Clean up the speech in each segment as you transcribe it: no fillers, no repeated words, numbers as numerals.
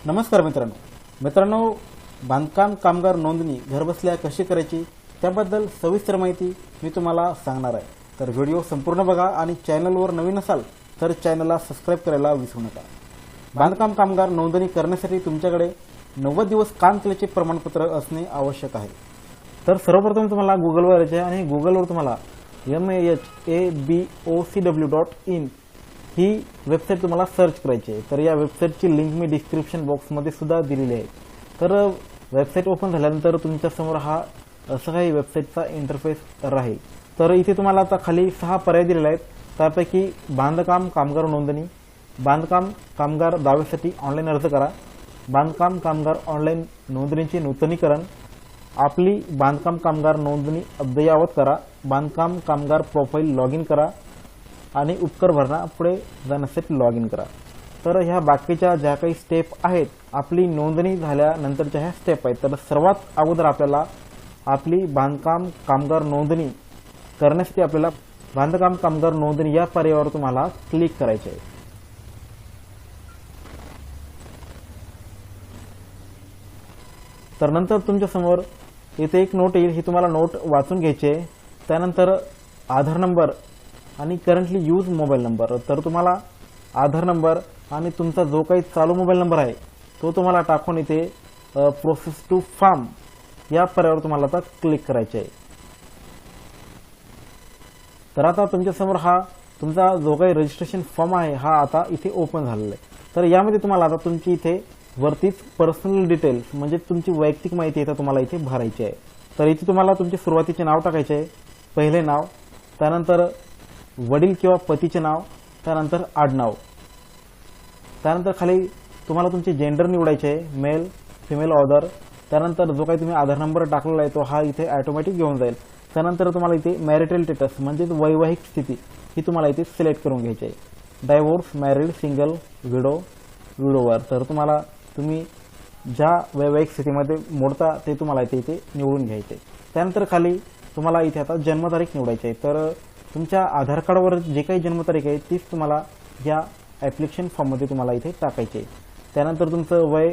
नमस्कार मित्रांनो, बांधकाम कामगार नोंदणी घरबसल्या कशी करायची त्याबद्दल सविस्तर माहिती मी तुम्हाला सांगणार आहे। तर व्हिडिओ संपूर्ण बघा आणि चॅनलवर नवीन असाल तर चॅनलला सबस्क्राइब करायला विसरू नका। बांधकाम कामगार नोंदणी करण्यासाठी तुमच्याकडे 90 दिवस काम केल्याचे प्रमाणपत्र असणे आवश्यक आहे। तर सर्वप्रथम तुम्हाला गुगलवर यायचे आणि गुगलवर तुम्हाला mahABOCW.in ही वेबसाईट तुम्हाला सर्च करायची आहे। तर या वेबसाईटची लिंक मी डिस्क्रिप्शन बॉक्समध्ये सुद्धा दिलेली आहे। तर वेबसाईट ओपन झाल्यानंतर तुमच्या समोर हा असा काही वेबसाईटचा इंटरफेस राहील। तर इथे तुम्हाला आता खाली 6 पर्याय दिलेले आहेत। त्यापैकी बांधकाम कामगार नोंदणी, बांधकाम कामगार दाव्यासाठी ऑनलाईन अर्ज करा, बांधकाम कामगार ऑनलाईन नोंदणीचे नूतनीकरण, आपली बांधकाम कामगार नोंदणी अद्ययावत करा, बांधकाम कामगार प्रोफाइल लॉग इन करा आणि उपकर भरणा पुढे जाण्यासाठी लॉग इन करा। तर ह्या बाकीच्या ज्या काही स्टेप आहेत, आपली नोंदणी झाल्यानंतरच्या ह्या स्टेप आहेत। तर सर्वात अगोदर आपल्याला आपली बांधकाम कामगार नोंदणी करण्यासाठी आपल्याला बांधकाम कामगार नोंदणी या पर्यायावर तुम्हाला क्लिक करायचे आहे। तर नंतर तुमच्या समोर इथे एक नोट येईल, ही तुम्हाला नोट वाचून घ्यायची आहे। त्यानंतर आधार नंबर आणि करंटली यूज मोबाईल नंबर। तर तुम्हाला आधार नंबर आणि तुमचा जो काही चालू मोबाईल नंबर आहे तो तुम्हाला टाकून इथे प्रोसेस टू फॉर्म या पर्यायावर तुम्हाला आता क्लिक करायचे आहे। तर आता तुमच्या समोर हा तुमचा जो काही रजिस्ट्रेशन फॉर्म आहे हा आता इथे ओपन झालेला आहे। तर यामध्ये तुम्हाला आता तुमची इथे वरतीच पर्सनल डिटेल्स म्हणजे तुमची वैयक्तिक माहिती इथे तुम्हाला इथे भरायची आहे। तर इथे तुम्हाला तुमचे सुरुवातीचे नाव टाकायचे आहे, पहिले नाव, त्यानंतर वडील किंवा पतीचे नाव, त्यानंतर आडनाव, त्यानंतर खाली तुम्हाला तुमचे जेंडर निवडायचे आहे, मेल फिमेल ऑदर, त्यानंतर जो काही तुम्ही आधार नंबर टाकलेला आहे तो हा इथे ऑटोमॅटिक घेऊन जाईल। त्यानंतर तुम्हाला इथे मॅरिटल स्टेटस म्हणजे वैवाहिक स्थिती ही तुम्हाला इथे सिलेक्ट करून घ्यायची आहे, divorce, married, single, widow, widower. तर तुम्ही ज्या वैवाहिक स्थितीमध्ये मोडता ते तुम्हाला इथे निवडून घ्यायचे। त्यानंतर खाली तुम्हाला इथे आता जन्मतारीख निवडायची आहे। तर तुमच्या आधार कार्डवर जे काही जन्मतारीख आहे तीच तुम्हाला या ॲप्लिकेशन फॉर्ममध्ये तुम्हाला इथे टाकायचे आहे। त्यानंतर तुमचं वय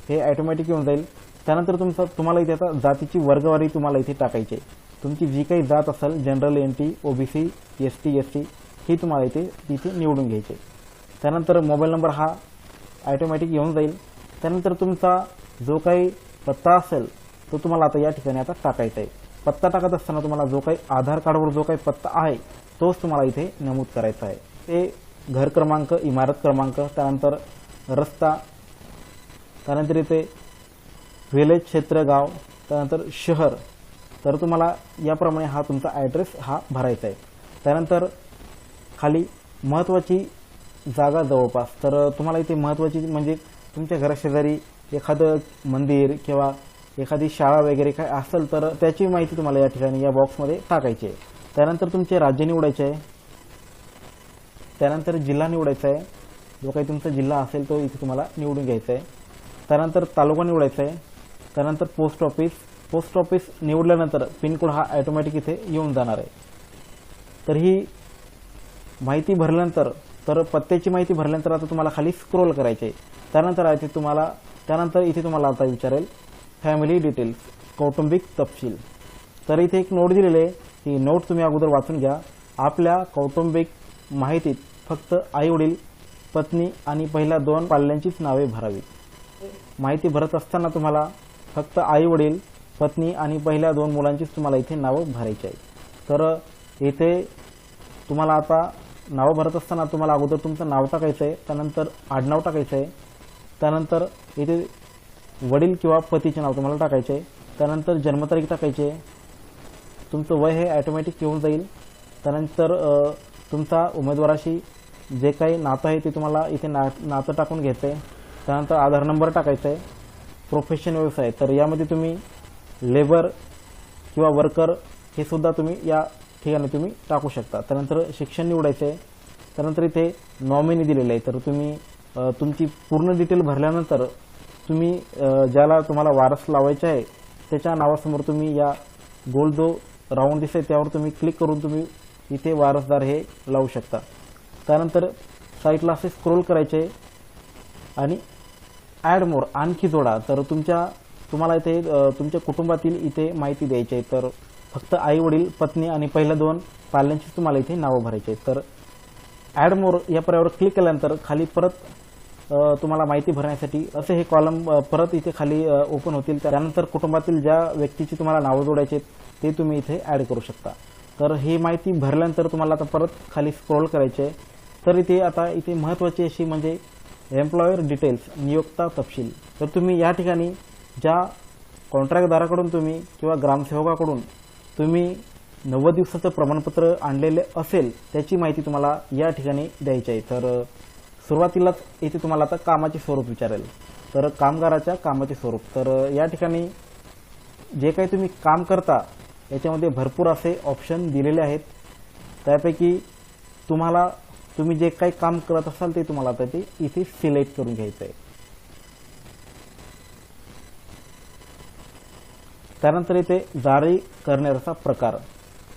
हे ऑटोमॅटिक येऊन जाईल। त्यानंतर तुम्हाला इथे आता जातीची वर्गवारी तुम्हाला इथे टाकायची आहे। तुमची जी काही जात असेल general, NT, OBC, ST, SC ही तुम्हाला इथे निवडून घ्यायची आहे। त्यानंतर मोबाईल नंबर हा ऑटोमॅटिक येऊन जाईल। त्यानंतर तुमचा जो काही पत्ता असेल तो तुम्हाला आता या ठिकाणी आता टाकायचा आहे। पत्ता टाकत असताना तुम्हाला जो काही आधार कार्डवर जो काही पत्ता आहे तोच तुम्हाला इथे नमूद करायचा आहे। ते घर क्रमांक, इमारत क्रमांक, त्यानंतर रस्ता, त्यानंतर इथे व्हिलेज क्षेत्र, गाव, त्यानंतर शहर। तर तुम्हाला याप्रमाणे हा तुमचा ॲड्रेस हा भरायचा आहे। त्यानंतर खाली महत्त्वाची जागा जवळपास, तर तुम्हाला इथे महत्त्वाची म्हणजे तुमच्या घराशेजारी एखादं मंदिर किंवा एखादी शाळा वगैरे काय असेल तर त्याची माहिती तुम्हाला या ठिकाणी या बॉक्समध्ये टाकायची आहे। त्यानंतर तुमचे राज्य निवडायचे आहे, त्यानंतर जिल्हा निवडायचा आहे, जो काही तुमचा जिल्हा असेल तो इथे तुम्हाला निवडून घ्यायचा आहे। त्यानंतर तालुका निवडायचा आहे, त्यानंतर पोस्ट ऑफिस निवडल्यानंतर पिनकोड हा ऑटोमॅटिक इथे येऊन जाणार आहे। तर ही माहिती भरल्यानंतर तर पत्त्याची माहिती भरल्यानंतर आता तुम्हाला खाली स्क्रोल करायचे आहे। त्यानंतर इथे तुम्हाला आता विचारेल फॅमिली डिटेल्स, कौटुंबिक तपशील। तर इथे एक नोट दिलेली आहे, ही नोट तुम्ही अगोदर वाचून घ्या। आपल्या कौटुंबिक माहितीत फक्त आई वडील, पत्नी आणि पहिल्या 2 पाल्यांचीच नावे भरावी। माहिती भरत असताना तुम्हाला फक्त आई वडील, पत्नी आणि पहिल्या 2 मुलांचीच तुम्हाला इथे नावं भरायची आहे। तर इथे तुम्हाला आता नावं भरत असताना तुम्हाला अगोदर तुमचं नाव टाकायचं आहे, त्यानंतर आडनाव टाकायचं आहे, त्यानंतर इथे वडील किंवा पतीचे नाव तुम्हाला टाकायचे आहे, त्यानंतर जन्मतारीख टाकायची आहे, तुमचं वय हे ऑटोमॅटिक येऊन जाईल। त्यानंतर तुमचा उमेदवाराशी जे काही नातं आहे ते तुम्हाला इथे नातं टाकून घ्यायचं आहे। त्यानंतर आधार नंबर टाकायचा आहे, प्रोफेशन व्यवसाय, तर यामध्ये तुम्ही लेबर किंवा वर्कर हे सुद्धा तुम्ही या ठिकाणी तुम्ही टाकू शकता। त्यानंतर शिक्षण निवडायचं आहे, त्यानंतर इथे नॉमिनी दिलेलं आहे। तर तुम्ही तुमची पूर्ण डिटेल भरल्यानंतर तुम्ही ज्याला तुम्हाला वारस लावायचे आहे त्याच्या नावासमोर तुम्ही या गोल जो राऊंड दिसते त्यावर तुम्ही क्लिक करून तुम्ही इथे वारसदार हे लावू शकता। त्यानंतर साईटला असे स्क्रोल करायचे आणि ॲड मोर आणखी जोडा, तर तुम्हाला इथे तुमच्या कुटुंबातील इथे माहिती द्यायची आहे. तर फक्त आई वडील, पत्नी आणि पहिल्या 2 पाल्यांची तुम्हाला इथे नावं भरायची आहेत. तर ॲड मोर या पर्यायावर क्लिक केल्यानंतर खाली परत तुम्हाला माहिती भरण्यासाठी असे हे कॉलम परत इथे खाली ओपन होतील. त्यानंतर कुटुंबातील ज्या व्यक्तीची तुम्हाला नावं जोडायची आहेत ते तुम्ही इथे ॲड करू शकता. तर ही माहिती भरल्यानंतर तुम्हाला आता परत खाली स्क्रोल करायचे आहे. तर इथे महत्त्वाची अशी म्हणजे एम्प्लॉयर डिटेल्स, नियोक्ता तपशील. तर तुम्ही या ठिकाणी ज्या कॉन्ट्रॅक्टदाराकडून तुम्ही किंवा ग्रामसेवकाकडून तुम्ही 90 दिवसाचं प्रमाणपत्र आणलेले असेल त्याची माहिती तुम्हाला या ठिकाणी द्यायची आहे. तर सुरुवातीलाच इथे तुम्हाला आता कामाचे स्वरूप विचारेल. तर कामगाराच्या कामाचे स्वरूप. तर या ठिकाणी जे काही तुम्ही काम करता याच्यामध्ये भरपूर असे ऑप्शन दिलेले आहेत. त्यापैकी तुम्ही जे काही काम करत असाल ते तुम्हाला आता ते इथे सिलेक्ट करून घ्यायचं आहे. त्यानंतर इथे जारी करण्याचा प्रकार.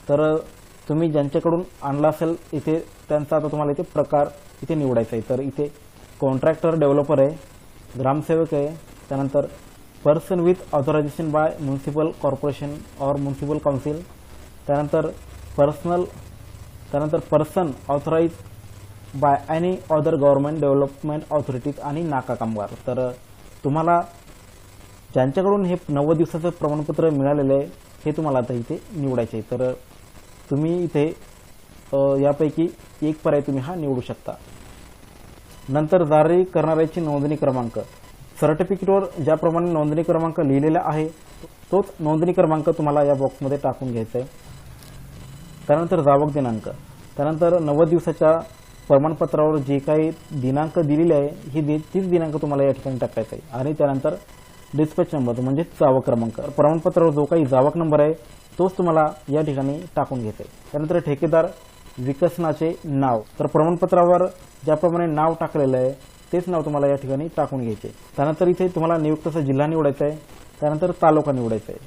तर तुम्ही ज्यांच्याकडून आणला असेल इथे त्यांचा आता तुम्हाला इथे प्रकार इथे निवडायचा आहे. तर इथे कॉन्ट्रॅक्टर, डेव्हलपर आहे, ग्रामसेवक आहे, त्यानंतर person with authorisation by municipal corporation और म्युनिसिपल काउन्सिल, त्यानंतर person authorise by any other government development authorities आणि नाका कामगार. तर तुम्हाला ज्यांच्याकडून हे 90 दिवसाचं प्रमाणपत्र मिळालेलं आहे हे तुम्हाला आता इथे निवडायचे आहे. तर तुम्ही इथे यापैकी एक पर्याय तुम्ही हा निवडू शकता. नंतर जारी करणाऱ्याची नोंदणी क्रमांक. सर्टिफिकेटवर ज्याप्रमाणे नोंदणी क्रमांक लिहिलेला आहे तोच नोंदणी क्रमांक तुम्हाला या बॉक्समध्ये टाकून घ्यायचा आहे. त्यानंतर जावक दिनांक. त्यानंतर 90 दिवसाच्या प्रमाणपत्रावर जे काही दिनांक दिलेले आहे तीच दिनांक तुम्हाला या ठिकाणी टाकायचा आहे. आणि त्यानंतर डिस्पॅच नंबर म्हणजे जावक क्रमांक. प्रमाणपत्रावर जो काही जावक नंबर आहे तोच तुम्हाला या ठिकाणी टाकून घ्यायचा आहे. त्यानंतर ठेकेदार विकसनाचे नाव. तर प्रमाणपत्रावर ज्याप्रमाणे नाव टाकलेलं आहे तेच नाव तुम्हाला या ठिकाणी टाकून घ्यायचे. त्यानंतर इथे तुम्हाला नियुक्ताचा जिल्हा निवडायचा आहे, त्यानंतर तालुका निवडायचा आहे.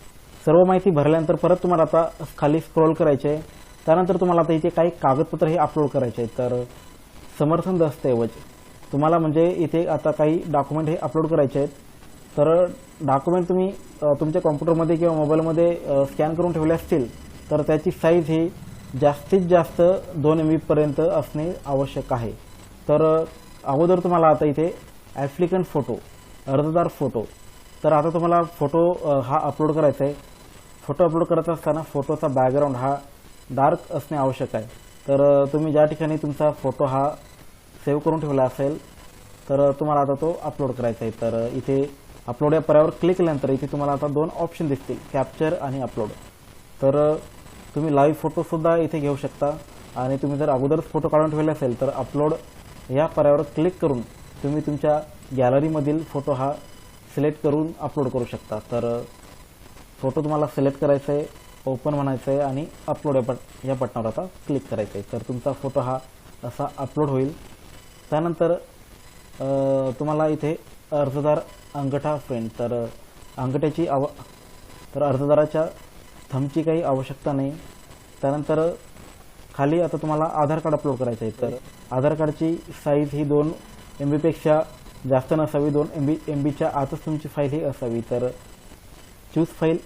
सर्व माहिती भरल्यानंतर परत तुम्हाला आता खाली स्क्रोल करायचे आहे. त्यानंतर तुम्हाला आता इथे काही कागदपत्र हे अपलोड करायचे आहेत. तर समर्थन दस्तऐवज तुम्हाला म्हणजे इथे आता काही डॉक्युमेंट हे अपलोड करायचे आहेत. तर डॉक्युमेंट तुम्ही तुमच्या कॉम्प्युटरमध्ये किंवा मोबाईलमध्ये स्कॅन करून ठेवले असतील तर त्याची साईज ही जास्तीत जास्त 2 MB पर्यंत असणे आवश्यक आहे. तर अगोदर तुम्हाला आता इथे ॲप्लिकंट फोटो, अर्जदार फोटो. तर आता तुम्हाला फोटो हा अपलोड करायचा आहे. फोटो अपलोड करत असताना फोटोचा बॅकग्राऊंड हा डार्क असणे आवश्यक आहे. तर तुम्ही ज्या ठिकाणी तुमचा फोटो हा सेव्ह करून ठेवला असेल तर तुम्हाला आता तो अपलोड करायचा आहे. तर इथे अपलोड या पर्यायावर क्लिक केल्यानंतर इथे तुम्हाला आता 2 ऑप्शन दिसतील, कॅप्चर आणि अपलोड. तर तुम्ही लाईव्ह फोटोसुद्धा इथे घेऊ शकता आणि तुम्ही जर अगोदरच फोटो काढून ठेवले असेल तर अपलोड या पर्यायावर क्लिक करून तुम्ही तुमच्या गॅलरीमधील फोटो हा सिलेक्ट करून अपलोड करू शकता. तर फोटो तुम्हाला सिलेक्ट करायचा आहे, ओपन म्हणायचं आहे आणि अपलोड या बटनावर आता क्लिक करायचं आहे. तर तुमचा फोटो हा असा अपलोड होईल. त्यानंतर तुम्हाला इथे अर्जदार अंगठा प्रिंट. तर अंगठ्याची तर अर्जदाराच्या थंबची काही आवश्यकता नाही. त्यानंतर खाली आता तुम्हाला आधार कार्ड अपलोड करायचं आहे. तर आधार कार्डची साईज ही 2 MB पेक्षा जास्त नसावी, 2 MBच्या आतच तुमची फाईल ही असावी. तर चूज फाईल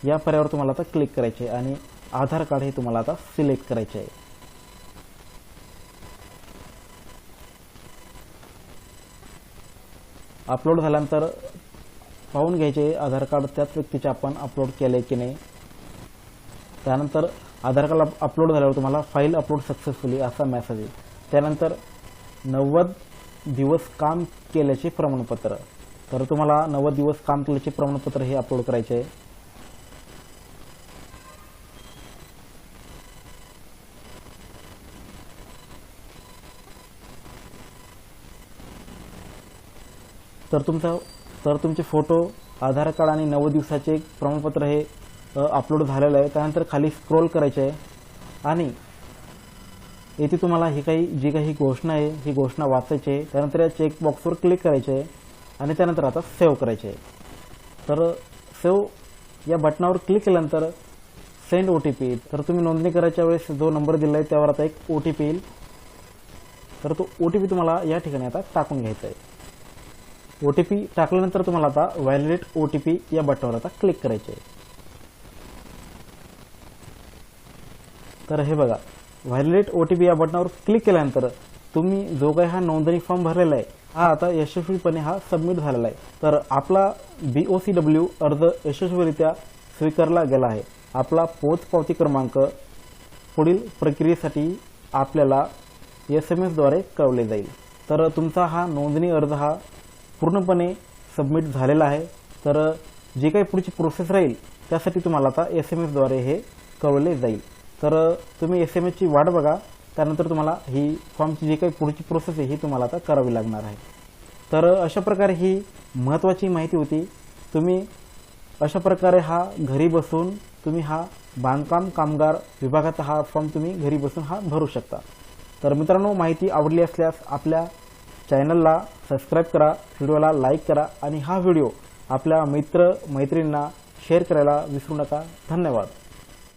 या पर्यायावर तुम्हाला आता क्लिक करायचे आहे आणि आधार कार्ड हे तुम्हाला आता सिलेक्ट करायचे आहे. अपलोड झाल्यानंतर पाहून घ्यायचे आधार कार्ड त्याच व्यक्तीचे आपण अपलोड केले की नाही. त्यानंतर आधार कार्ड अपलोड झाल्यावर तुम्हाला फाईल अपलोड सक्सेसफुली असा मेसेज येईल. त्यानंतर 90 दिवस काम केल्याचे प्रमाणपत्र. तर तुम्हाला 90 दिवस काम केल्याचे प्रमाणपत्र हे अपलोड करायचे आहे. तर तुमचे फोटो, आधार कार्ड आणि 90 दिवसाचे प्रमाणपत्र हे अपलोड झालेलं आहे. त्यानंतर खाली स्क्रोल करायचे आहे आणि येथे तुम्हाला जी काही घोषणा आहे ही घोषणा वाचायची आहे. त्यानंतर या चेक बॉक्सवर क्लिक करायचे आहे आणि त्यानंतर आता सेव्ह करायचे आहे. तर सेव्ह या बटनावर क्लिक केल्यानंतर सेंड OTP येईल. तर तुम्ही नोंदणी करायच्या वेळेस जो नंबर दिला आहे त्यावर आता एक OTP येईल. तर तो OTP तुम्हाला या ठिकाणी आता टाकून घ्यायचा आहे. OTP टाकल्यानंतर तुम्हाला आता व्हॅलिडेट OTP या बटनावर आता क्लिक करायचे आहे। तर हे बघा, व्हॅलिडेट OTP या बटनावर क्लिक केल्यानंतर तुम्ही जो काही हा नोंदणी फॉर्म भरलेला आहे हा आता यशस्वीपणे हा सबमिट झालेला आहे। तर आपला BOCW अर्ज यशस्वीरित्या स्वीकारला गेला आहे। आपला पोचपावती क्रमांक पुढील प्रक्रियेसाठी आपल्याला SMS द्वारे कळवले जाईल। तर तुमचा हा नोंदणी अर्ज हा पूर्णपणे सबमिट झालेला आहे। तर जे काही पुढची प्रोसेस राहील त्यासाठी तुम्हाला आता SMS द्वारे हे कळवले जाईल। तर तुम्ही SMS ची वाट बघा, त्यानंतर तुम्हाला ही फॉर्मची जी काही पुढची प्रोसेस आहे ही तुम्हाला आता करावी लागणार आहे। तर अशा प्रकारे ही महत्त्वाची माहिती होती। तुम्ही अशा प्रकारे हा घरी बसून तुम्ही हा बांधकाम कामगार विभागाचा हा फॉर्म तुम्ही घरी बसून हा भरू शकता। तर मित्रांनो, माहिती आवडली असल्यास आपल्या चॅनलला सबस्क्राईब करा, व्हिडिओला लाईक करा आणि हा व्हिडिओ आपल्या मित्र मैत्रिणींना शेअर करायला विसरू नका। धन्यवाद।